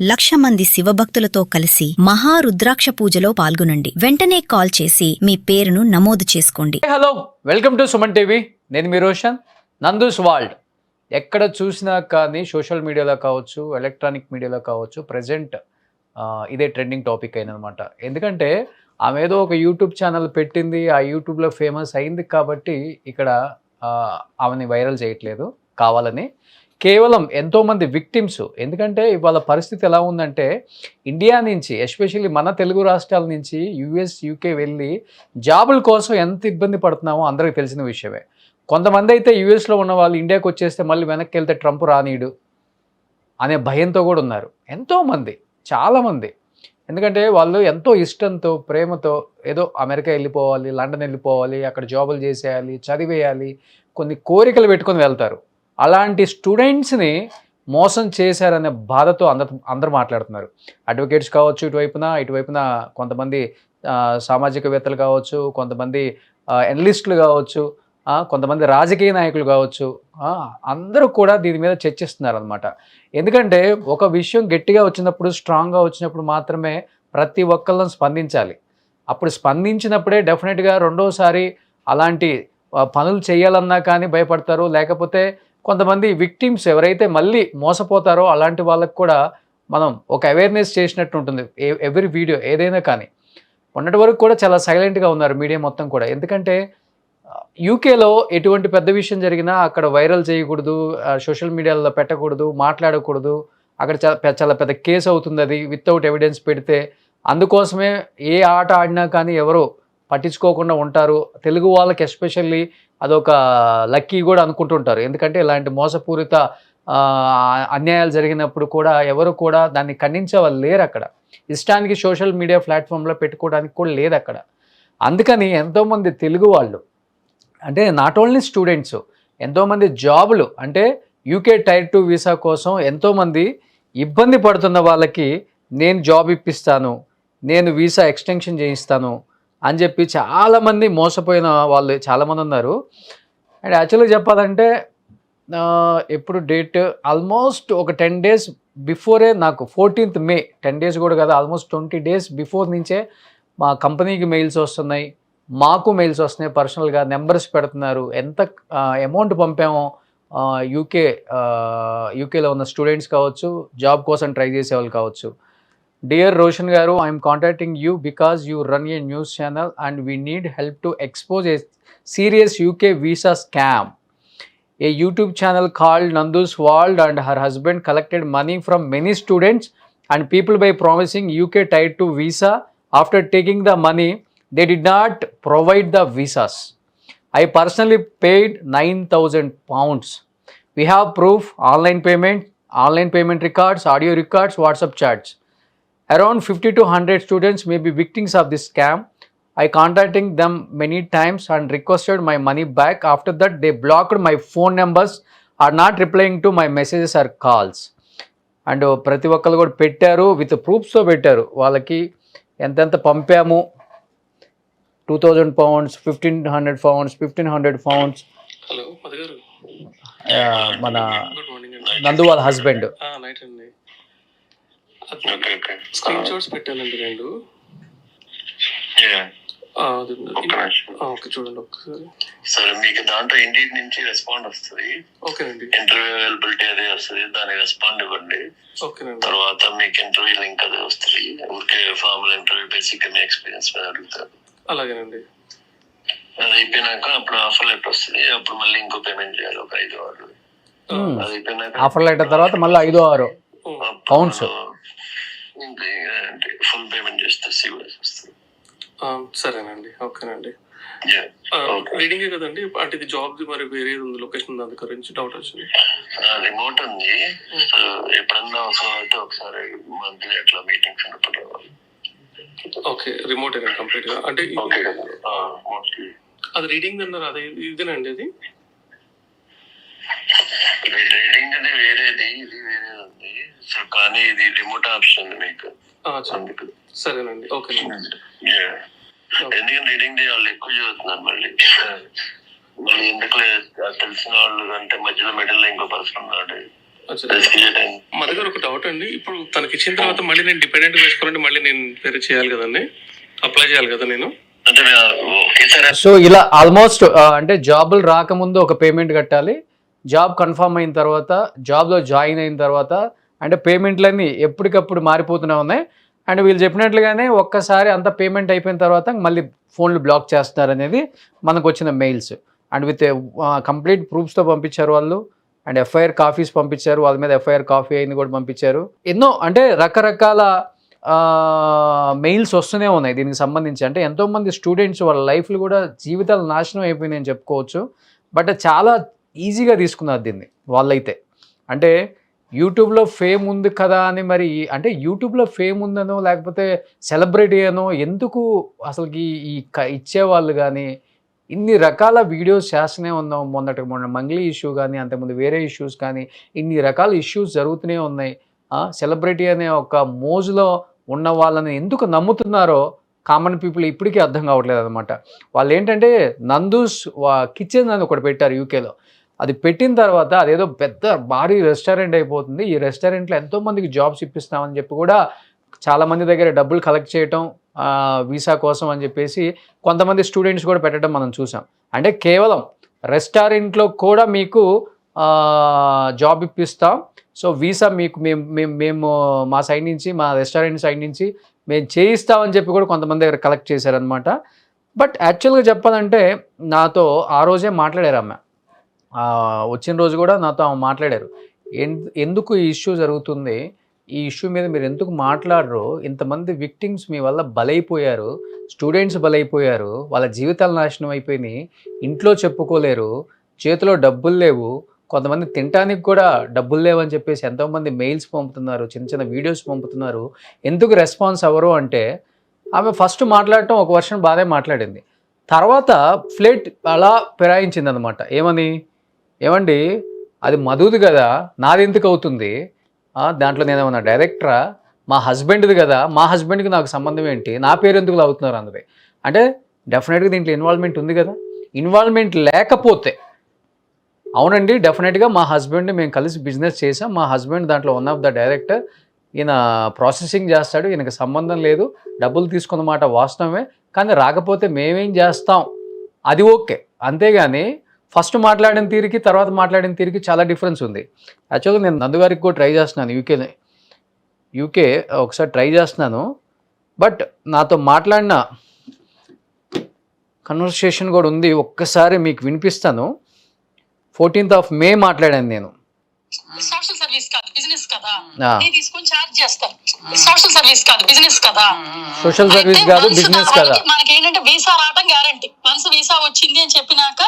1,00,000 మంది శివభక్తులతో కలిసి మహారుద్రాక్ష పూజలో పాల్గొనండి. వెంటనే కాల్ చేసి మీ పేరును నమోదు చేసుకోండి. Hello, welcome to Suman TV. నేను మీ రోషన్. నందూస్ వరల్డ్. ఎక్కడ చూసినా కానీ సోషల్ మీడియాలో కావచ్చు, ఎలక్ట్రానిక్ మీడియాలో కావచ్చు, ప్రజెంట్ ఇదే ట్రెండింగ్ టాపిక్ అయిందనమాట. ఎందుకంటే ఆమె ఏదో ఒక యూట్యూబ్ ఛానల్ పెట్టింది, ఆ యూట్యూబ్లో ఫేమస్ అయింది కాబట్టి ఇక్కడ ఆమెని వైరల్ చేయట్లేదు కావాలని. కేవలం ఎంతోమంది విక్టిమ్స్. ఎందుకంటే ఇవాళ పరిస్థితి ఎలా ఉందంటే, ఇండియా నుంచి ఎస్పెషల్లీ మన తెలుగు రాష్ట్రాల నుంచి యూఎస్, యూకే వెళ్ళి జాబుల కోసం ఎంత ఇబ్బంది పడుతున్నామో అందరికీ తెలిసిన విషయమే. కొంతమంది అయితే యూఎస్లో ఉన్న వాళ్ళు ఇండియాకి వచ్చేస్తే మళ్ళీ వెనక్కి వెళ్తే ట్రంప్ రానీడు అనే భయంతో కూడా ఉన్నారు ఎంతోమంది, చాలామంది. ఎందుకంటే వాళ్ళు ఎంతో ఇష్టంతో, ప్రేమతో ఏదో అమెరికా వెళ్ళిపోవాలి, లండన్ వెళ్ళిపోవాలి, అక్కడ జాబులు చేసేయాలి, చదివేయాలి, కొన్ని కోరికలు పెట్టుకొని వెళ్తారు. అలాంటి స్టూడెంట్స్ని మోసం చేశారనే బాధతో అందరూ మాట్లాడుతున్నారు. అడ్వకేట్స్ కావచ్చు, ఇటువైపున కొంతమంది సామాజికవేత్తలు కావచ్చు, కొంతమంది ఎనలిస్టులు కావచ్చు, కొంతమంది రాజకీయ నాయకులు కావచ్చు, అందరూ కూడా దీని మీద చర్చిస్తున్నారు అనమాట. ఎందుకంటే ఒక విషయం గట్టిగా వచ్చినప్పుడు, స్ట్రాంగ్గా వచ్చినప్పుడు మాత్రమే ప్రతి ఒక్కళ్ళని స్పందించాలి. అప్పుడు స్పందించినప్పుడే డెఫినెట్గా రెండోసారి అలాంటి పనులు చేయాలన్నా కానీ భయపడతారు. లేకపోతే కొంతమంది విక్టిమ్స్ ఎవరైతే మళ్ళీ మోసపోతారో అలాంటి వాళ్ళకు కూడా మనం ఒక అవేర్నెస్ చేసినట్టు ఉంటుంది. ఎవ్రీ వీడియో ఏదైనా కానీ. మొన్నటి వరకు కూడా చాలా సైలెంట్గా ఉన్నారు మీడియా మొత్తం కూడా. ఎందుకంటే యూకేలో ఎటువంటి పెద్ద విషయం జరిగినా అక్కడ వైరల్ చేయకూడదు, సోషల్ మీడియాలో పెట్టకూడదు, మాట్లాడకూడదు. అక్కడ చాలా పెద్ద కేసు అవుతుంది అది వితౌట్ ఎవిడెన్స్ పెడితే. అందుకోసమే ఏ ఆట ఆడినా కానీ ఎవరు పట్టించుకోకుండా ఉంటారు. తెలుగు వాళ్ళకి ఎస్పెషల్లీ అదొక లక్కీ కూడా అనుకుంటుంటారు. ఎందుకంటే ఇలాంటి మోసపూరిత అన్యాయాలు జరిగినప్పుడు కూడా ఎవరు కూడా దాన్ని ఖండించే వాళ్ళు లేరు అక్కడ. ఇష్టానికి సోషల్ మీడియా ప్లాట్ఫామ్లో పెట్టుకోవడానికి కూడా లేదు అక్కడ. అందుకని ఎంతోమంది తెలుగు వాళ్ళు, అంటే నాట్ ఓన్లీ స్టూడెంట్స్, ఎంతోమంది జాబులు, అంటే యూకే టైర్ 2 వీసా కోసం ఎంతోమంది ఇబ్బంది పడుతున్న వాళ్ళకి నేను జాబ్ ఇప్పిస్తాను, నేను వీసా ఎక్స్టెన్షన్ చేయిస్తాను అని చెప్పి చాలామంది మోసపోయిన వాళ్ళు చాలామంది ఉన్నారు. అండ్ యాక్చువల్గా చెప్పాలంటే ఎప్పుడు డేట్ ఆల్మోస్ట్ ఒక 10 days బిఫోరే, నాకు 14th May, 10 days కూడా కదా, ఆల్మోస్ట్ 20 days బిఫోర్ నుంచే మా కంపెనీకి మెయిల్స్ వస్తున్నాయి, మాకు మెయిల్స్ వస్తున్నాయి. పర్సనల్గా నెంబర్స్ పెడుతున్నారు, ఎంత అమౌంట్ పంపామో. యూకేలో ఉన్న స్టూడెంట్స్ కావచ్చు, జాబ్ కోసం ట్రై చేసేవాళ్ళు కావచ్చు. Dear Roshan Garu, I am contacting you because you run a news channel and we need help to expose a serious UK visa scam. A YouTube channel called Nandu's World and her husband collected money from many students and people by promising UK Tier 2 visa. After taking the money, they did not provide the visas. I personally paid £9,000. We have proof, online payment records, audio records, WhatsApp chats. Around 50 to 100 students may be victims of this scam. I contacted them many times and requested my money back. After that, they blocked my phone numbers, are not replying to my messages or calls. And ప్రతి ఒక్కరు కూడా పెట్టారు, with ప్రూఫ్స్తో పెట్టారు. వాళ్ళకి ఎంతెంత పంపాము, £2,000, £1,500, £1,500. Hello Madhu గారు, మన నందు వాళ్ళ హస్బెండ్. స్క్రీన్ షాట్స్ పెట్టానండి 2. ఓకే, చూడండి ఒకసారి. సరే, మీకు దాంట్లో ఇండియన్ నుంచి రెస్పాండ్ వస్తుంది. ఓకేనండి. ఇంటర్వ్యూ అవైలబిలిటీ అదే వస్తుంది, దానికి రెస్పాండ్ ఇవ్వండి. ఓకేనండి. తర్వాత మీకు ఇంటర్వ్యూ లింక్ అదే వస్తుంది. ఊరికే ఫార్మల్ ఇంటర్వ్యూ, బేసిక్ మీ ఎక్స్పీరియన్స్ మీద అడుగుతారు. అలాగేనండి. అది అయిపోయినాక అప్పుడు ఆఫర్ లెటర్ వస్తుంది. అప్పుడు మళ్ళీ ఇంకో పేమెంట్ చేయాలి, ఒక 5-6. అది అయిపోయినాక ఆఫర్ లెటర్ తర్వాత మళ్ళీ 5-6 పౌండ్స్ ఫుల్ పేమెంట్ చేస్తే సివిల్ వస్తుంది. సరేనండి, ఓకేనండి. రీడింగ్ కదండి, అంటే ఇది జాబ్ మరి వేరే ఉంది లొకేషన్, దాని గురించి డౌట్ వచ్చింది. రిమోట్ ఉంది. ఎప్పుడన్నా అవసరం అయితే ఒకసారి మంత్లీ అట్లా మీటింగ్స్ ఉన్నప్పుడు రావాలి. ఓకే, రిమోట్ అయినా కంప్లీట్ గా, అంటే అది రీడింగ్ అన్నారు, అదే ఇదేనండి. అది రీడింగ్ అది వేరేది, ఇది వేరే ఉంది. సో కానీ ఇది రిమోట్ ఆప్షన్ ఉంది మీకు. సరేనండి, ఓకేనండి. ఎందుకంటే రీడింగ్ వాళ్ళు ఎక్కువ చదువుతున్నారు. మళ్ళీ ఎందుకు తెలిసిన వాళ్ళు అంటే మధ్యలో మిడిల్ లో ఇంకో పర్సన్ ఉన్నాడు, రిస్క్ చేయడం. మా దగ్గర ఒక డౌట్ అండి, ఇప్పుడు తనకి ఇచ్చిన తర్వాత మళ్ళీ నేను డిపెండెంట్ వేసుకోవాలంటే మళ్ళీ నేను వేరే చేయాలి కదండి, అప్లై చేయాలి కదా నేను? అంటే ఒకేసారి సో ఇలా ఆల్మోస్ట్ అంటే జాబులు రాకముందు ఒక పేమెంట్ కట్టాలి, జాబ్ కన్ఫర్మ్ అయిన తర్వాత, జాబ్లో జాయిన్ అయిన తర్వాత, అంటే పేమెంట్లన్నీ ఎప్పటికప్పుడు మారిపోతూనే ఉన్నాయి. అండ్ వీళ్ళు చెప్పినట్లుగానే ఒక్కసారి అంత పేమెంట్ అయిపోయిన తర్వాత మళ్ళీ ఫోన్లు బ్లాక్ చేస్తున్నారు అనేది మనకు వచ్చిన మెయిల్స్. అండ్ విత్ కంప్లీట్ ప్రూఫ్స్తో పంపించారు వాళ్ళు. అండ్ ఎఫ్ఐఆర్ కాపీస్ పంపించారు, వాళ్ళ మీద ఎఫ్ఐఆర్ కాపీ అయింది కూడా పంపించారు. ఎన్నో అంటే రకరకాల మెయిల్స్ వస్తూనే ఉన్నాయి దీనికి సంబంధించి. అంటే ఎంతోమంది స్టూడెంట్స్ వాళ్ళ లైఫ్లు కూడా జీవితాలు నాశనం అయిపోయింది అని చెప్పుకోవచ్చు. బట్ చాలా ఈజీగా తీసుకున్నారు దీన్ని వాళ్ళైతే. అంటే యూట్యూబ్లో ఫేమ్ ఉంది కదా అని, మరి అంటే యూట్యూబ్లో ఫేమ్ ఉందనో లేకపోతే సెలబ్రిటీ అనో ఎందుకు అసలుకి ఇచ్చేవాళ్ళు కానీ ఇన్ని రకాల వీడియోస్ చేస్తూనే ఉన్నాం. మొన్న మంగ్లీ ఇష్యూ కానీ, అంతకుముందు వేరే ఇష్యూస్ కానీ, ఇన్ని రకాల ఇష్యూస్ జరుగుతూనే ఉన్నాయి. సెలబ్రిటీ అనే ఒక మోజులో ఉన్న వాళ్ళని ఎందుకు నమ్ముతున్నారో కామన్ పీపుల్ ఇప్పటికీ అర్థం కావట్లేదు అనమాట. వాళ్ళు ఏంటంటే నందూస్ కిచెన్ అని ఒకటి పెట్టారు యూకేలో. అది పెట్టిన తర్వాత అదేదో పెద్ద భారీ రెస్టారెంట్ అయిపోతుంది, ఈ రెస్టారెంట్లో ఎంతోమందికి జాబ్స్ ఇప్పిస్తామని చెప్పి కూడా చాలామంది దగ్గర డబ్బులు కలెక్ట్ చేయటం వీసా కోసం అని చెప్పేసి కొంతమంది స్టూడెంట్స్ కూడా పెట్టడం మనం చూసాం. అంటే కేవలం రెస్టారెంట్లో కూడా మీకు జాబ్ ఇప్పిస్తాం, సో వీసా మీకు మేము మా సైడ్ నుంచి, మా రెస్టారెంట్ సైడ్ నుంచి మేము చేయిస్తామని చెప్పి కూడా కొంతమంది దగ్గర కలెక్ట్ చేశారనమాట. బట్ యాక్చువల్గా చెప్పాలంటే నాతో ఆ రోజే మాట్లాడారు ఆమె, వచ్చిన రోజు కూడా నాతో ఆమె మాట్లాడారు. ఎందుకు ఈ ఇష్యూ జరుగుతుంది, ఈ ఇష్యూ మీద మీరు ఎందుకు మాట్లాడరు, ఇంతమంది విక్టిమ్స్ మీ వల్ల బలైపోయారు, స్టూడెంట్స్ బలైపోయారు, వాళ్ళ జీవితాలు నాశనం అయిపోయినాయి, ఇంట్లో చెప్పుకోలేరు, చేతిలో డబ్బులు లేవు, కొంతమంది తినడానికి కూడా డబ్బులు లేవని చెప్పేసి ఎంతోమంది మెయిల్స్ పంపుతున్నారు, చిన్న చిన్న వీడియోస్ పంపుతున్నారు, ఎందుకు రెస్పాన్స్ అవ్వరు అంటే ఆమె ఫస్ట్ మాట్లాడటం ఒక వర్షన్ బాగా మాట్లాడింది. తర్వాత ఫ్లేట్ అలా ఫిరాయించింది అనమాట. ఏమండి అది మధుది కదా, నాది ఎందుకు అవుతుంది, దాంట్లో నేనేమన్నా డైరెక్టరా, మా హస్బెండ్ది కదా, మా హస్బెండ్కి నాకు సంబంధం ఏంటి, నా పేరు ఎందుకు అవుతున్నారు అందరి. అంటే డెఫినెట్గా దీంట్లో ఇన్వాల్వ్మెంట్ ఉంది కదా. ఇన్వాల్వ్మెంట్ లేకపోతే అవునండి డెఫినెట్గా మా హస్బెండ్ మేము కలిసి బిజినెస్ చేసాం, మా హస్బెండ్ దాంట్లో వన్ ఆఫ్ ద డైరెక్టర్, ఈయన ప్రాసెసింగ్ చేస్తాడు, ఈయనకు సంబంధం లేదు, డబ్బులు తీసుకున్నమాట వాస్తవమే, కానీ రాకపోతే మేమేం చేస్తాం, అది ఓకే. అంతేగాని ఫస్ట్ మాట్లాడిన తీరికి తర్వాత మాట్లాడిన తీరికి చాలా డిఫరెన్స్ ఉంది. యాక్చువల్గా నేను నందుగారికి కూడా ట్రై చేస్తున్నాను, యూకే ఒకసారి ట్రై చేస్తున్నాను. బట్ నాతో మాట్లాడిన కన్వర్సేషన్ కూడా ఉంది, ఒక్కసారి మీకు వినిపిస్తాను. 14th May మాట్లాడాను నేను. సోషల్ సర్వీస్ కాదు బిజినెస్ కదా, తీసుకొని చార్జ్ చేస్తారు. సోషల్ సర్వీస్ కాదు బిజినెస్ కదా, సోషల్ సర్వీస్ కాదు బిజినెస్ కదా. మనకి ఏంటంటే వీసా రావడం గ్యారంటీ. వన్స్ వీసా వచ్చింది అని చెప్పినాక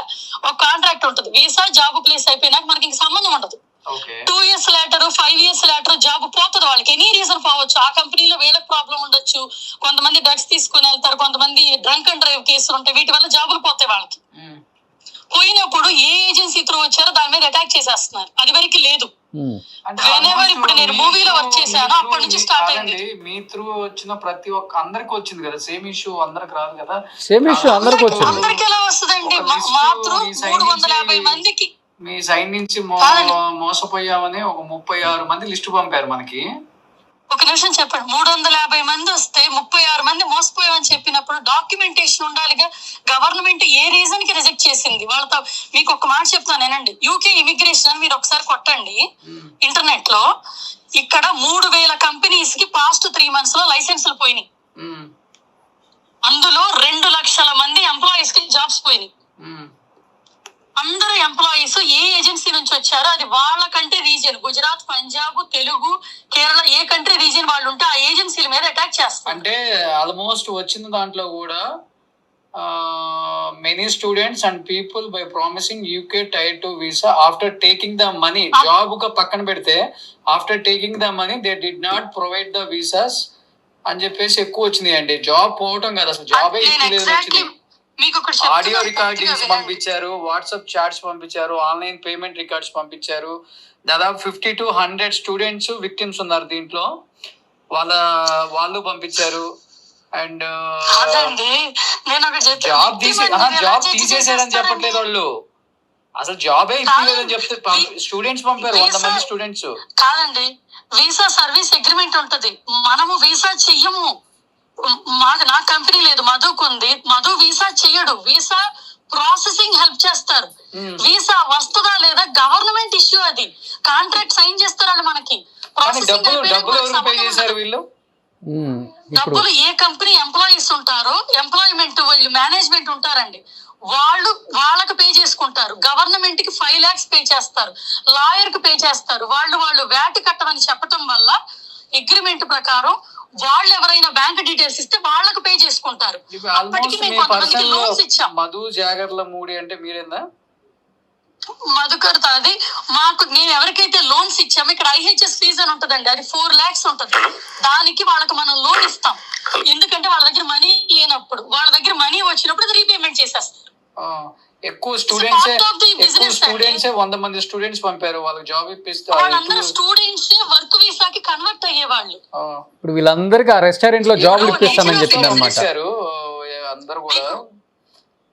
ఒక కాంట్రాక్ట్ ఉంటుంది, వీసా జాబ్ ప్లేస్ అయిపోయినాక మనకి ఇంక సంబంధం ఉండదు. 2 years later 5 years later job పోతుంది వాళ్ళకి, ఎనీ రీజన్ పోవచ్చు. ఆ కంపెనీలో వీళ్ళకి ప్రాబ్లం ఉండొచ్చు, కొంతమంది డ్రగ్స్ తీసుకుని వెళ్తారు, కొంతమంది డ్రంక్ అండ్ డ్రైవ్ కేసులు ఉంటాయి, వీటి వల్ల జాబులు పోతాయి వాళ్ళకి. పోయినప్పుడు ఏ ఏజెన్సీ త్రూ వచ్చారో దాని మీద అటాక్ చేసేస్తున్నారు, అది వరకు లేదు. ఇప్పుడు నేను మూవీలో వర్క్ చేశాను, అప్పటి నుంచి స్టార్ట్ అయింది. మీ త్రూ వచ్చిన ప్రతి ఒక్క అందరికి వచ్చింది కదా, సేమ్ ఇష్యూ అందరికి రాదు కదా, సేమ్ ఇష్యూ అందరికి వచ్చింది. అందరికి ఎలా వస్తుందండి, మా త్రూ 350 మందికి మీ సైడ్ నుంచి మోసపోయామని ఒక 36 మంది లిస్టు పంపారు మనకి. ఒక నిమిషం చెప్పండి, 350 మంది వస్తే 36 మంది మోసపోయామని చెప్పినప్పుడు డాక్యుమెంటేషన్ ఉండాలిగా. గవర్నమెంట్ ఏ రీజన్ కి రిజెక్ట్ చేసింది వాళ్ళతో? మీకు ఒక మాట చెప్తాను నేనండి, యూకే ఇమిగ్రేషన్ అని మీరు ఒకసారి కొట్టండి ఇంటర్నెట్ లో. ఇక్కడ 3000 కంపెనీస్ కి పాస్ట్ 3 months లో లైసెన్సులు పోయినాయి. అందులో 2 లక్షల మంది ఎంప్లాయీస్ కి జాబ్స్ పోయినాయి. అందరూ ఎంప్లాయీస్ ఏ ఏజెన్సీ నుంచి వచ్చారో అది వాళ్ళకంటే రీజియన్, గుజరాత్, పంజాబ్, తెలుగు, కేరళ, ఏ కంట్రీ రీజియన్ వాళ్ళు ఉంటే ఆ ఏజెన్సీల మీద అటాక్ చేస్తారు. అంటే ఆల్మోస్ట్ వచ్చిన దాంట్లో కూడా many students and people by promising UK tier 2 visa after taking the money, job గా పక్కన పెడితే after taking the money they did not provide the visas అని చెప్పేసి ఎక్కువ వచ్చింది అండి. జాబ్ పోవటం కదా, అసలు జాబే వచ్చింది. ఆడియో రికార్డింగ్స్ పంపించారు, వాట్సాప్ చాట్స్ పంపించారు, ఆన్లైన్ పేమెంట్ రికార్డ్స్ పంపించారు. దాదాపు 50 to 100 స్టూడెంట్స్ విక్టిమ్స్ ఉన్నారు దీంట్లో, వాళ్ళు పంపించారు. అండ్ జాబ్ తీసేసారని చెప్పట్లేదు వాళ్ళు, అసలు జాబే ఇప్పలేదని చెప్తే స్టూడెంట్స్ పంపారు 100 మంది స్టూడెంట్స్. కాదండి, వీసా సర్వీస్ అగ్రిమెంట్ ఉంటది, మనము వీసా చెయ్యము. నా కంపెనీ లేదు, మధుకు ఉంది. మధు వీసా చెయ్యడు, వీసా ప్రాసెసింగ్ హెల్ప్ చేస్తారు. వీసా వస్తుందా లేదా గవర్నమెంట్ ఇష్యూ, అది కాంట్రాక్ట్ సైన్ చేస్తారు వాళ్ళు మనకి. డబ్బులు ఏ కంపెనీ ఎంప్లాయీస్ ఉంటారో, ఎంప్లాయ్మెంట్ వీళ్ళు మేనేజ్మెంట్ ఉంటారండి, వాళ్ళకి పే చేసుకుంటారు. గవర్నమెంట్ కి 5 lakhs పే చేస్తారు, లాయర్ కి పే చేస్తారు. వాళ్ళు వ్యాట్ కట్టమని చెప్పటం వల్ల అగ్రిమెంట్ ప్రకారం వాళ్ళు ఎవరైనా బ్యాంక్ డీటెయిల్స్ ఇస్తే వాళ్ళకి పే చేసుకుంటారు. మధు జాగర్ల మూడి అంటే మీరేందా? మధుకర్ అది మాకు, నేను ఎవరికైతే లోన్స్ ఇచ్చామో, ఇక్కడ IHS ఫీజు అని ఉంటదండి, అది 4 lakhs ఉంటది. దానికి వాళ్ళకి మనం లోన్ ఇస్తాం. ఎందుకంటే వాళ్ళ దగ్గర మనీ లేనప్పుడు, వాళ్ళ దగ్గర మనీ వచ్చినప్పుడు అది రీపేమెంట్ చేసేస్తారు. ఎక్కువ స్టూడెంట్స్ 100 మంది స్టూడెంట్స్ పంపారు, వాళ్ళకి జాబ్ ఇప్పిస్తే వాళ్ళందరూ స్టూడెంట్స్ వర్క్ వీసాకి కన్వర్ట్ అయ్యేవాళ్ళు. ఇప్పుడు వీళ్ళందరికీ ఆ రెస్టారెంట్ లో జాబ్ ఇప్పిస్తామని చెప్పింది అనమాట అందరూ కూడా.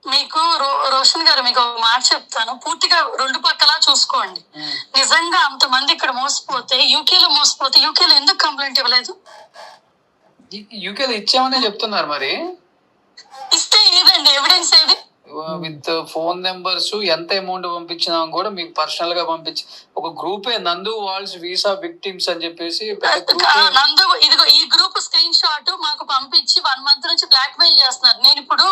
మీకు రోషన్ గారు, మీకు ఒక మాట చెప్తాను, పూర్తిగా 2 పక్కలా చూసుకోండి. నిజంగా అంతమంది ఇక్కడ మోసపోతే, యూకేలో మోసపోతే, యూకేలో ఎందుకు కంప్లైంట్ ఇవ్వలేదు? యూకేలో ఇచ్చామని చెప్తున్నారు, మరి ఇస్తే ఏదండి ఎవిడెన్స్ ఏది? విత్ ఫోన్ నెంబర్స్, ఎంత అమౌంట్ పంపించినా కూడా మీకు పర్సనల్ గా పంపించి ఒక గ్రూపే, నందు వాల్స్ వీసా విక్టిమ్స్ అని చెప్పేసి నందు, ఇదిగో ఈ గ్రూప్ స్క్రీన్ షాట్ మాకు పంపించి 1 month నుంచి బ్లాక్ మెయిల్ చేస్తున్నారు. నేను ఇప్పుడు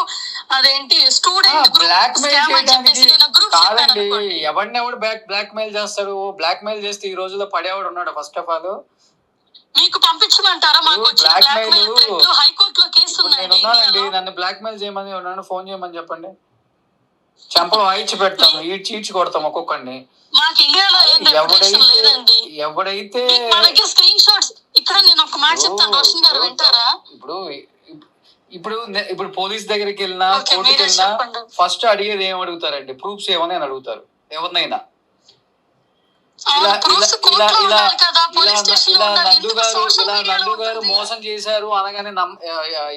అదేంటి స్టూడెంట్ బ్లాక్ మెయిల్ కాదండి, ఎవరినెవడు బ్లాక్ మెయిల్ చేస్తాడు? బ్లాక్ మెయిల్ చేస్తే ఈ రోజుల్లో పడేవాడు ఉన్నాడు? ఫస్ట్ ఆఫ్ ఆల్ మీకు పంపించమంటారా? మాకు హైకోర్టులో కేసు ఉన్నానండి, నన్ను బ్లాక్ మెయిల్ చేయమని నన్ను ఫోన్ చేయమని చెప్పండి, చంపలు వాయించి పెడతాము, ఈడ్చి కొడతాం ఒక్కొక్కడిని. మాకు ఇండియాలో ఎవడైతే స్క్రీన్ షాట్స్, ఇక్కడ నేను ఒక మాట చెప్తాను రోషన్ గారు, వింటారా? ఇప్పుడు పోలీస్ దగ్గరికి వెళ్ళినా, కోర్టుకి వెళ్ళినా ఫస్ట్ అడిగేది ఏం అడుగుతారండి? ప్రూఫ్స్ ఏమని అని అడుగుతారు ఎవరినైనా. నందు గారు మోసం చేశారు అనగానే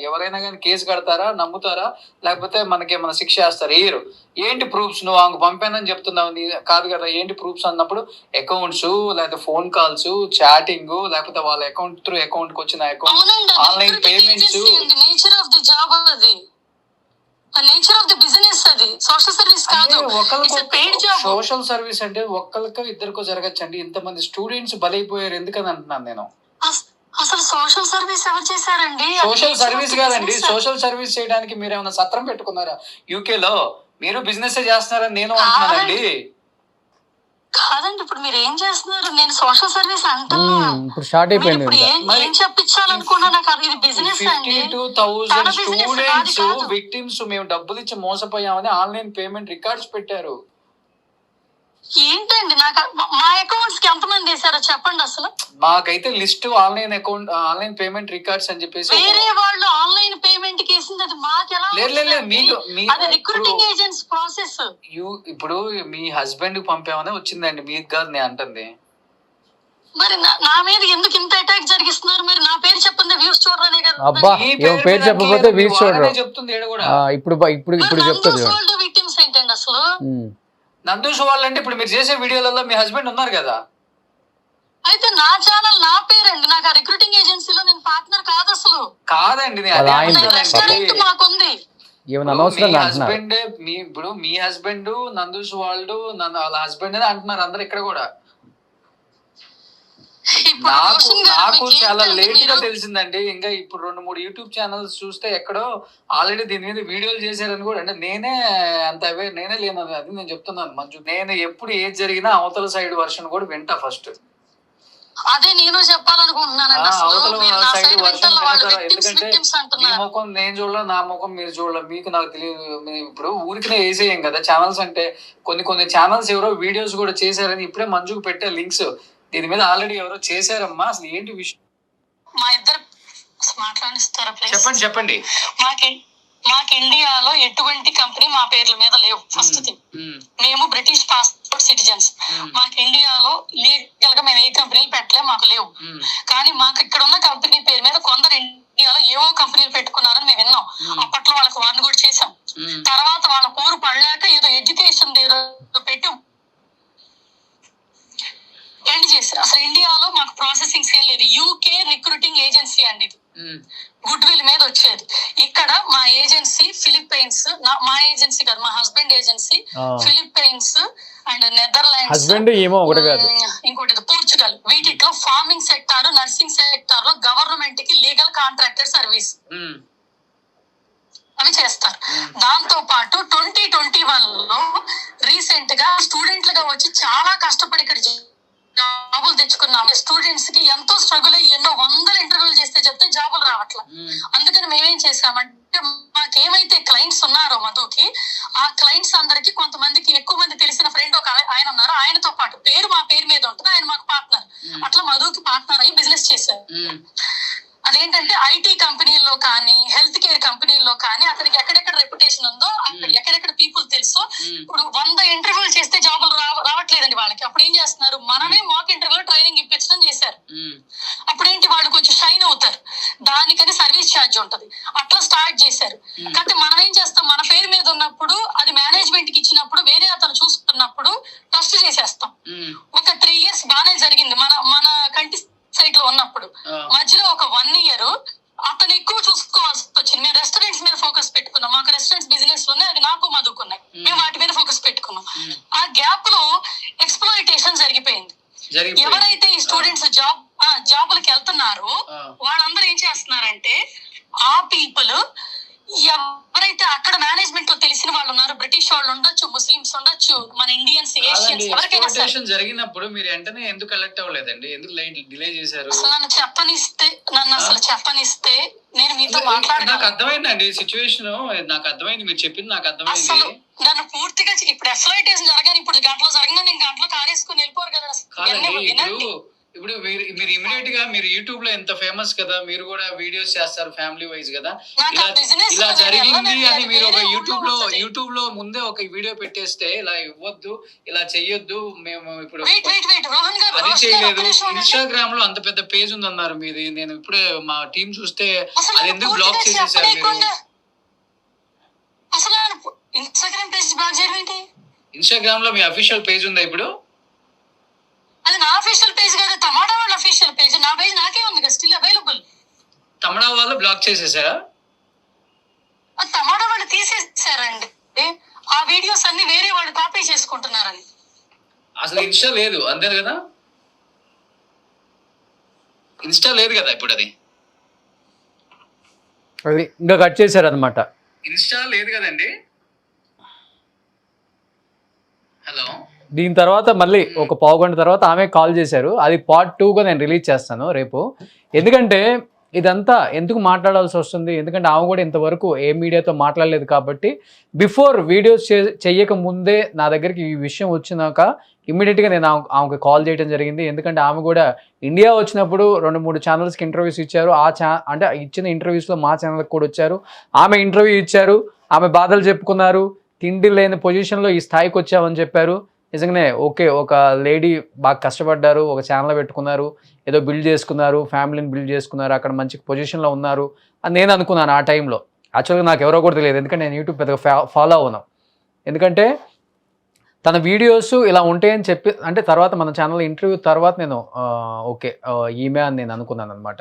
ఎవరైనా కానీ కేసు కడతారా, నమ్ముతారా? లేకపోతే మనకి ఏమైనా శిక్ష వేస్తారు? ఏరు. ఏంటి ప్రూఫ్స్? నువ్వు ఆమెకు పంపానని చెప్తున్నావు కాదు కదా, ఏంటి ప్రూఫ్స్ అన్నప్పుడు అకౌంట్స్, లేకపోతే ఫోన్ కాల్స్, చాటింగ్, లేకపోతే వాళ్ళ అకౌంట్ త్రూ అకౌంట్ కి వచ్చిన account, online payments. Nature of the job, అది నేచర్ ఆఫ్ ది బిజినెస్, అది సోషల్ సర్వీస్ కాదు. సోషల్ సర్వీస్ అంటే ఒక్కరికో ఇద్దరికో జరగచ్చండి, ఇంతమంది స్టూడెంట్స్ బలైపోయారు ఎందుకని అంటున్నాను నేను. అసలు సోషల్ సర్వీస్ ఎవరు చేశారండి? సోషల్ సర్వీస్ కాదండి, సోషల్ సర్వీస్ చేయడానికి మీరు ఏమైనా సత్రం పెట్టుకున్నారా? యూకేలో మీరు బిజినెస్ చేస్తున్నారని నేను అంటున్నానండి. కాదండి, ఇప్పుడు మీరు ఏం చేస్తున్నారు? నేను సోషల్ సర్వీస్ అంటున్నా. ఇప్పుడు స్టార్ట్ అయిపోయింది. ఏం చెప్పించాలనుకున్నా? నాకు ఇది బిజినెస్ అండి. 52,000 స్టూడెంట్స్ విక్టిమ్స్ మేము డబ్బులు ఇచ్చి మోసపోయామని ఆన్లైన్ పేమెంట్ రికార్డ్స్ పెట్టారు. ఏంటండి, నాకు మా అకౌంట్స్ కి ఎంతమంది వేసారో చెప్పండి అసలు. మాకైతే list online account, online payment records అని చెప్పేసి వేరే వాళ్ళు ఆన్లైన్ పేమెంట్ కి వేసింది, అది మాకు ఎలా? అది రిక్రూటింగ్ ఏజెంట్స్ ప్రాసెస్. ఇప్పుడు మీ హస్బెండ్ కి పంపామని వచ్చిందండి, మీకు కాదు నేను అంటుంది. మరి నా మీద ఎందుకు ఇంత అటాక్ జరిగిస్తున్నారు? మరి నా పేరు చెప్పండి, వ్యూస్ చూడరనే కదా. అబ్బా, పేరు చెప్పకపోతే వ్యూస్ చూడరు చెప్తుంది. ఇప్పుడు చెప్తుంది విక్టిమ్స్ ఏంటండి అసలు? నందు సువాల్ అంటే ఇప్పుడు మీరు చేసే వీడియోలలో మీ హస్బెండ్ ఉన్నారు కదా. అయితే నా ఛానల్ నా పేరండి, నాకు ఆ రిక్రూటింగ్ ఏజెన్సీలో నేను పార్ట్నర్ కాదు అసలు. కాదండి, మాకుంది. హస్బెండ్ ఇప్పుడు మీ హస్బెండ్ నందు సువాల్డ్ వాళ్ళ హస్బెండ్ అని అంటున్నారు అందరు ఇక్కడ కూడా. నాకు చాలా లేట్ గా తెలిసిందండి. ఇంకా ఇప్పుడు 2-3 యూట్యూబ్ ఛానల్స్ చూస్తే ఎక్కడో ఆల్రెడీ దీని మీద వీడియోలు చేశారని కూడా. అంటే నేనే అంత అవేర్ నేనే లేను, అది నేను చెప్తున్నాను మంజు. నేను ఎప్పుడు ఏది జరిగినా అవతల సైడ్ వర్షన్ కూడా వింటా ఫస్ట్. అదే నేను చెప్పాలనుకుంటున్నాను. అవతల సైడ్ వర్షన్ వింటారా? ఎందుకంటే మీ ముఖం నేను చూడాల, నా ముఖం మీరు చూడాల, మీకు నాకు తెలియదు. ఇప్పుడు ఊరికినే వేసేయం కదా ఛానల్స్ అంటే. కొన్ని ఛానల్స్ ఎవరో వీడియోస్ కూడా చేశారని ఇప్పుడే మంజుకు పెట్టే లింక్స్. దీని మీద ఆల్రెడీ ఎవరో చేశారమ్మా. అసలు ఏంటి విషయం? మా ఇద్దరు మాట్లాడిస్తారా? చెప్పండి. మాకు ఇండియాలో ఎటువంటి కంపెనీ మా పేర్ల మీద లేవు. ఫస్ట్ థింగ్, మేము బ్రిటిష్ పాస్పోర్ట్ సిటిజన్స్. మాకు ఇండియాలో లీగల్ గా మేము ఏ కంపెనీలు పెట్టలేము, మాకు లేవు. కానీ మాకు ఇక్కడ ఉన్న కంపెనీ పేరు మీద కొందరు ఇండియాలో ఏవో కంపెనీలు పెట్టుకున్నారని మేము విన్నాం. అప్పట్లో వాళ్ళకి వార్న్ కూడా చేసాం. తర్వాత వాళ్ళ పోరు పడలేక ఏదో ఎడ్యుకేషన్ ఏదో పెట్టి ఏజెన్సీ అండి ఇది, గుడ్ విల్ మీద వచ్చేది. ఇక్కడ మా ఏజెన్సీ ఫిలిప్పైన్స్, మా ఏజెన్సీ కాదు, మా husband agency Philippines and Netherlands, ఇంకోటి పోర్చుగల్, వీటిలో ఫార్మింగ్ సెక్టార్, నర్సింగ్ సెక్టార్ లో గవర్నమెంట్ కి లీగల్ కాంట్రాక్టెడ్ సర్వీస్ అవి చేస్తారు. దాంతో పాటు 2021 లో రీసెంట్ గా స్టూడెంట్లుగా వచ్చి చాలా కష్టపడి ఇక్కడ జాబులు తెచ్చుకున్నాము. స్టూడెంట్స్ కి ఎంతో స్ట్రగుల్ అయ్యి ఎన్నో వందల ఇంటర్వ్యూలు చేస్తే చెప్తే జాబులు రావట్లా. అందుకని మేమేం చేసామంటే మాకేమైతే క్లయింట్స్ ఉన్నారో మధుకి, ఆ క్లయింట్స్ అందరికి కొంతమందికి ఎక్కువ మంది తెలిసిన ఫ్రెండ్ ఒక ఆయన ఉన్నారు, ఆయనతో పాటు పేరు మా పేరు మీద ఉంటుంది, ఆయన మాకు పార్ట్నర్. అట్లా మధుకి పార్ట్నర్ అయ్యి బిజినెస్ చేశారు. అదేంటంటే ఐటీ కంపెనీల్లో కానీ హెల్త్ కేర్ కంపెనీల్లో కానీ అతనికి ఎక్కడెక్కడ రెప్యుటేషన్ ఉందో, అక్కడ ఎక్కడెక్కడ పీపుల్ తెలుసో. ఇప్పుడు 100 ఇంటర్వ్యూలు చేస్తే జాబులు రావట్లేదండి వాళ్ళకి. అప్పుడు ఏం చేస్తున్నారు, మనమే మాక్ ఇంటర్వ్యూలో ట్రైనింగ్ ఇప్పించడం చేశారు. అప్పుడేంటి వాళ్ళు కొంచెం షైన్ అవుతారు, దానికని సర్వీస్ ఛార్జ్ ఉంటది. అట్లా స్టార్ట్ చేశారు. కాకపోతే మనం ఏం చేస్తాం, మన పేరు మీద ఉన్నప్పుడు అది మేనేజ్మెంట్ కి ఇచ్చినప్పుడు వేరే అతను చూసుకున్నప్పుడు ట్రస్ట్ చేసేస్తాం. ఒక 3 years బాగానే జరిగింది మన కంటి సైట్ లో ఉన్నప్పుడు. మధ్యలో ఒక 1 year అతను ఎక్కువ చూసుకోవాల్సి వచ్చింది. మేము రెస్టారెంట్స్ మీద ఫోకస్ పెట్టుకున్నాం, మాకు రెస్టారెంట్స్ బిజినెస్ ఉన్నాయి, అది నాకు మధుకున్నాయి, మేము వాటి మీద ఫోకస్ పెట్టుకున్నాం. ఆ గ్యాప్ లో ఎక్స్ప్లోయిటేషన్ జరిగిపోయింది. ఎవరైతే ఈ స్టూడెంట్స్ జాబులకి వెళ్తున్నారో వాళ్ళందరూ ఏం చేస్తున్నారంటే, ఆ పీపుల్ ఎవరైతే అక్కడ మేనేజ్మెంట్ లో తెలిసిన వాళ్ళు ఉన్నారు, బ్రిటిష్ వాళ్ళు ఉండొచ్చు, ముస్లిమ్స్ ఉండొచ్చు, మన ఇండియన్స్, ఏషియన్స్, ఎవరికైనా జరిగినప్పుడు మీరు వెంటనే ఎందుకు కలెక్ట్ అవ్వలేదండి? ఎందుకు డిలే చేశారు? అసలు నన్ను చెప్పనిస్తే నేను మీతో మాట్లాడతాను. నాకు అర్థమైందండి సిచ్యువేషన్, నాకు అర్థమైంది, మీరు చెప్పింది నాకు అర్థమైంది. అసలు నన్ను పూర్తిగా ఇప్పుడు ఎక్స్‌ప్లాయిటేషన్ జరగాలి. ఇప్పుడు గంటలో జరగగా నేను గంటలో కారేసుకుని వెళ్ళిపోరు కదా. ఇప్పుడు మీరు ఇమిడియట్ గా మీరు యూట్యూబ్ లో ఎంత ఫేమస్ కదా, మీరు కూడా వీడియోస్ చేస్తారు ఫ్యామిలీ వైజ్ కదా, ఇలా జరిగింది అని మీరు ఒక యూట్యూబ్ లో ముందే ఒక వీడియో పెట్టేస్తే, ఇలా ఇవ్వద్దు, ఇలా చెయ్యొద్దు, మేము ఇప్పుడు అది చేయలేదు. ఇన్స్టాగ్రామ్ లో అంత పెద్ద పేజ్ ఉందన్నారు మీది, నేను ఇప్పుడే మా టీం చూస్తే అది ఎందుకు బ్లాక్ చేసేసారు మీరు? ఇన్స్టాగ్రామ్ లో మీ అఫీషియల్ పేజ్ ఉందా ఇప్పుడు? అది నా అఫీషియల్ పేజ్ కాదు, తమాడా వాళ్ళ అఫీషియల్ పేజ్. నా పేజ్ నాకే ఉంది కదా, స్టిల్ అవైలబుల్. తమడా వాళ్ళు బ్లాక్ చేసేసారా? తమాడా వాళ్ళు తీసేసారండి. ఆ వీడియోస్ అన్ని వేరే వాళ్ళు కాపీ చేసుకుంటున్నారని. అసలు ఇన్స్టా లేదు అంతే కదా, ఇన్స్టా లేదు కదా ఇప్పుడు, అది ఇంకా కట్ చేశారు అనమాట. ఇన్స్టా లేదు కదండి. హలో, దీని తర్వాత మళ్ళీ ఒక పావు గంట తర్వాత ఆమె కాల్ చేశారు. అది part 2గా నేను రిలీజ్ చేస్తాను రేపు. ఎందుకంటే ఇదంతా ఎందుకు మాట్లాడాల్సి వస్తుంది, ఎందుకంటే ఆమె కూడా ఇంతవరకు ఏ మీడియాతో మాట్లాడలేదు కాబట్టి, బిఫోర్ వీడియోస్ చెయ్యక ముందే నా దగ్గరికి ఈ విషయం వచ్చినాక ఇమ్మీడియట్గా నేను ఆమెకు కాల్ చేయడం జరిగింది. ఎందుకంటే ఆమె కూడా ఇండియా వచ్చినప్పుడు 2-3 ఛానల్స్కి ఇంటర్వ్యూస్ ఇచ్చారు. అంటే ఇచ్చిన ఇంటర్వ్యూస్లో మా ఛానల్కి కూడా వచ్చారు. ఆమె ఇంటర్వ్యూ ఇచ్చారు, ఆమె బాధలు చెప్పుకున్నారు, తిండి లేని పొజిషన్లో ఈ స్థాయికి వచ్చామని చెప్పారు. నిజంగానే ఓకే, ఒక లేడీ బాగా కష్టపడ్డారు, ఒక ఛానల్ పెట్టుకున్నారు, ఏదో బిల్డ్ చేసుకున్నారు, ఫ్యామిలీని బిల్డ్ చేసుకున్నారు, అక్కడ మంచి పొజిషన్లో ఉన్నారు అని నేను అనుకున్నాను ఆ టైంలో. యాక్చువల్గా నాకు ఎవరో కూడా తెలియదు, ఎందుకంటే నేను యూట్యూబ్ పెద్దగా ఫాలో అవును. ఎందుకంటే తన వీడియోస్ ఇలా ఉంటాయని చెప్పి, అంటే తర్వాత మన ఛానల్ ఇంటర్వ్యూ తర్వాత నేను ఓకే ఈమె అని నేను అనుకున్నాను అనమాట.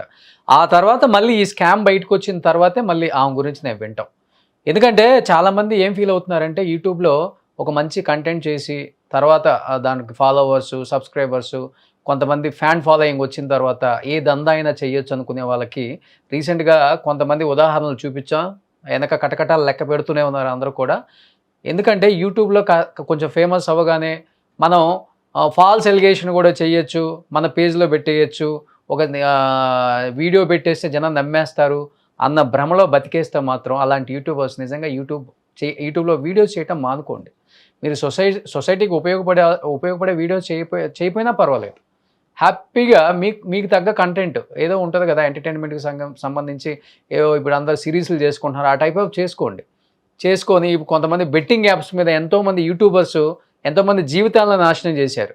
ఆ తర్వాత మళ్ళీ ఈ స్కామ్ బయటకు వచ్చిన తర్వాతే మళ్ళీ ఆమె గురించి నేను వింటాం. ఎందుకంటే చాలామంది ఏం ఫీల్ అవుతున్నారంటే, యూట్యూబ్లో ఒక మంచి కంటెంట్ చేసి తర్వాత దానికి ఫాలోవర్స్, సబ్స్క్రైబర్స్, కొంతమంది ఫ్యాన్ ఫాలోయింగ్ వచ్చిన తర్వాత ఏ దందా అయినా చేయొచ్చు అనుకునే వాళ్ళకి రీసెంట్గా కొంతమంది ఉదాహరణలు చూపించాం. వెనక కటకటాలు లెక్క పెడుతూనే ఉన్నారు అందరూ కూడా. ఎందుకంటే యూట్యూబ్లో కొంచెం ఫేమస్ అవ్వగానే మనం ఫాల్స్ ఎలిగేషన్ కూడా చేయొచ్చు, మన పేజ్లో పెట్టేయచ్చు, ఒక వీడియో పెట్టేస్తే జనం నమ్మేస్తారు అన్న భ్రమలో బతికేస్తే మాత్రం అలాంటి యూట్యూబర్స్ నిజంగా యూట్యూబ్లో వీడియోస్ చేయటం మానుకోండి. మీరు సొసైటీకి ఉపయోగపడే వీడియోస్ చేయకపోయినా పర్వాలేదు, హ్యాపీగా మీకు తగ్గ కంటెంట్ ఏదో ఉంటుంది కదా, ఎంటర్టైన్మెంట్కి సంబంధించి ఏదో ఇప్పుడు అందరు సిరీస్లు చేసుకుంటున్నారు, ఆ టైప్ ఆఫ్ చేసుకొని కొంతమంది బెట్టింగ్ యాప్స్ మీద ఎంతోమంది యూట్యూబర్స్ ఎంతోమంది జీవితాలను నాశనం చేశారు.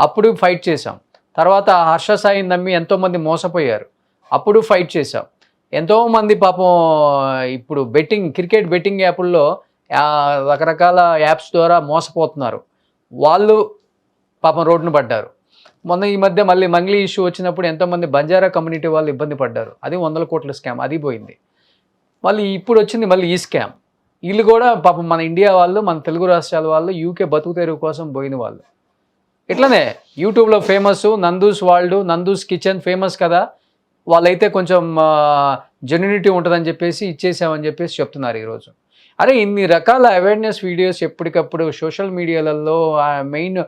అప్పుడు ఫైట్ చేశాం. తర్వాత హర్ష సాయిని నమ్మి ఎంతోమంది మోసపోయారు, అప్పుడు ఫైట్ చేశాం. ఎంతోమంది పాపం ఇప్పుడు క్రికెట్ బెట్టింగ్ యాప్ల్లో రకరకాల యాప్స్ ద్వారా మోసపోతున్నారు, వాళ్ళు పాపం రోడ్డును పడ్డారు. మొన్న ఈ మధ్య మళ్ళీ మంగ్లీ ఇష్యూ వచ్చినప్పుడు ఎంతోమంది బంజారా కమ్యూనిటీ వాళ్ళు ఇబ్బంది పడ్డారు, అది 100 కోట్ల స్కామ్, అది పోయింది. మళ్ళీ ఇప్పుడు వచ్చింది మళ్ళీ ఈ స్కామ్. వీళ్ళు కూడా పాపం మన ఇండియా వాళ్ళు, మన తెలుగు రాష్ట్రాల వాళ్ళు, యూకే బతుకు తెరువు కోసం పోయిన వాళ్ళు. ఇట్లనే యూట్యూబ్లో famous Nandu's world, Nandu's kitchen famous కదా, వాళ్ళైతే కొంచెం జెన్యూనిటీ ఉంటుందని చెప్పేసి ఇచ్చేసామని చెప్పేసి చెప్తున్నారు ఈరోజు. అరే ఇన్ని రకాల అవేర్నెస్ వీడియోస్ ఎప్పటికప్పుడు సోషల్ మీడియాలలో, మెయిన్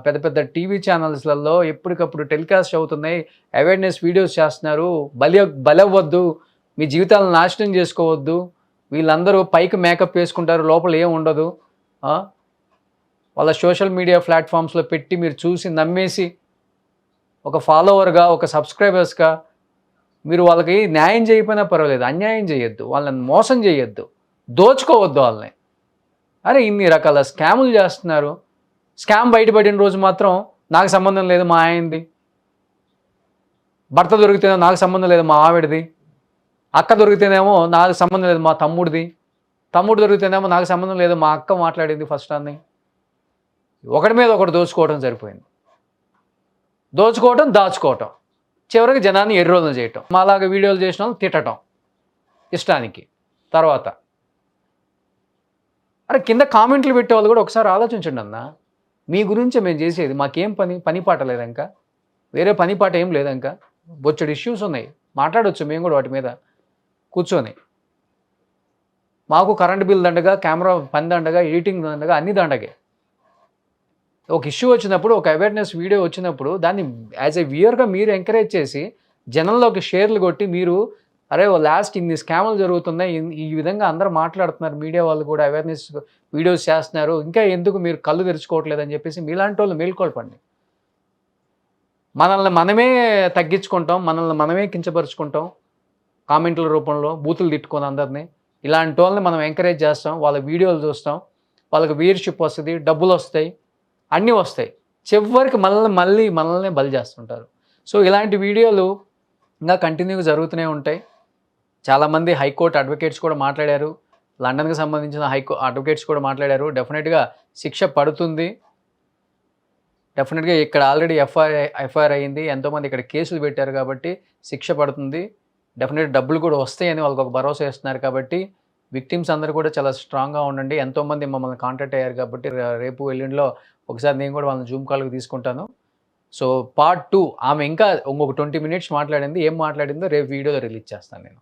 పెద్ద పెద్ద టీవీ ఛానల్స్లలో ఎప్పటికప్పుడు టెలికాస్ట్ అవుతున్నాయి, అవేర్నెస్ వీడియోస్ చేస్తున్నారు. బలవ్వద్దు, మీ జీవితాలను నాశనం చేసుకోవద్దు, వీళ్ళందరూ పైకి మేకప్ వేసుకుంటారు, లోపల ఏం ఉండదు, వాళ్ళ సోషల్ మీడియా ప్లాట్ఫామ్స్లో పెట్టి మీరు చూసి నమ్మేసి ఒక ఫాలోవర్గా, ఒక సబ్స్క్రైబర్స్గా మీరు వాళ్ళకి న్యాయం చేయకపోయినా పర్వాలేదు, అన్యాయం చేయొద్దు, వాళ్ళని మోసం చేయొద్దు, దోచుకోవద్దు వాళ్ళని. అరే ఇన్ని రకాల స్కాములు చేస్తున్నారు. స్కామ్ బయటపడిన రోజు మాత్రం నాకు సంబంధం లేదు మా ఆయనది, భర్త దొరికితేనేమో నాకు సంబంధం లేదు మా ఆవిడది, అక్క దొరికితేనేమో నాకు సంబంధం లేదు మా తమ్ముడిది, తమ్ముడు దొరికితేనేమో నాకు సంబంధం లేదు మా అక్క మాట్లాడింది ఫస్ట్ అని. ఒకటి మీద ఒకటి దోచుకోవడం సరిపోయింది. దోచుకోవటం, దాచుకోవటం, చివరికి జనాన్ని ఎర్రోజులు చేయటం, మాలాగా వీడియోలు చేసిన వాళ్ళు తిట్టడం ఇష్టానికి. తర్వాత అరే కింద కామెంట్లు పెట్టేవాళ్ళు కూడా ఒకసారి ఆలోచించండి అన్న, మీ గురించే మేము చేసేది, మాకేం పని పాట లేదంక, వేరే పని పాట ఏం లేదంక, బొచ్చడి ఇష్యూస్ ఉన్నాయి, మాట్లాడవచ్చు మేము కూడా వాటి మీద కూర్చొని. మాకు కరెంట్ బిల్ దండగా, కెమెరా పని దండగా, ఎడిటింగ్ దండగా, అన్ని దండగే. ఒక ఇష్యూ వచ్చినప్పుడు, ఒక అవేర్నెస్ వీడియో వచ్చినప్పుడు దాన్ని యాజ్ ఎ వ్యూయర్గా మీరు ఎంకరేజ్ చేసి జనంలోకి షేర్లు కొట్టి, మీరు అరే లాస్ట్ ఇన్ని స్కాములు జరుగుతున్నాయి, ఈ విధంగా అందరూ మాట్లాడుతున్నారు, మీడియా వాళ్ళు కూడా అవేర్నెస్ వీడియోస్ చేస్తున్నారు, ఇంకా ఎందుకు మీరు కళ్ళు తెరుచుకోవట్లేదని చెప్పేసి మీలాంటి వాళ్ళు మేల్కొల్పండి. మనల్ని మనమే తగ్గించుకుంటాం, మనల్ని మనమే కించపరుచుకుంటాం, కామెంట్ల రూపంలో బూతులు తిట్టుకొని అందరినీ. ఇలాంటి వాళ్ళని మనం ఎంకరేజ్ చేస్తాం, వాళ్ళ వీడియోలు చూస్తాం, వాళ్ళకి వ్యూయర్షిప్ వస్తుంది, డబ్బులు వస్తాయి, అన్నీ వస్తాయి, చివరికి మనల్ని బలి చేస్తుంటారు. సో ఇలాంటి వీడియోలు ఇంకా కంటిన్యూగా జరుగుతూనే ఉంటాయి. చాలామంది హైకోర్టు అడ్వకేట్స్ కూడా మాట్లాడారు, లండన్కి సంబంధించిన అడ్వకేట్స్ కూడా మాట్లాడారు. డెఫినెట్గా శిక్ష పడుతుంది, డెఫినెట్గా ఇక్కడ ఆల్రెడీ ఎఫ్ఐఆర్ అయ్యింది, ఎంతోమంది ఇక్కడ కేసులు పెట్టారు కాబట్టి శిక్ష పడుతుంది. డెఫినెట్ డబ్బులు కూడా వస్తాయని వాళ్ళకి ఒక భరోసా ఇస్తున్నారు కాబట్టి విక్టిమ్స్ అందరూ కూడా చాలా స్ట్రాంగ్గా ఉండండి. ఎంతోమంది మమ్మల్ని కాంటాక్ట్ అయ్యారు కాబట్టి రేపు ఎల్లుండిలో ఒకసారి నేను కూడా వాళ్ళని జూమ్ కాల్కి తీసుకుంటాను. సో పార్ట్ 2 ఆమె ఇంకా ఇంకొక 20 minutes మాట్లాడింది, ఏం మాట్లాడిందో రేపు వీడియోలో రిలీజ్ చేస్తాను నేను.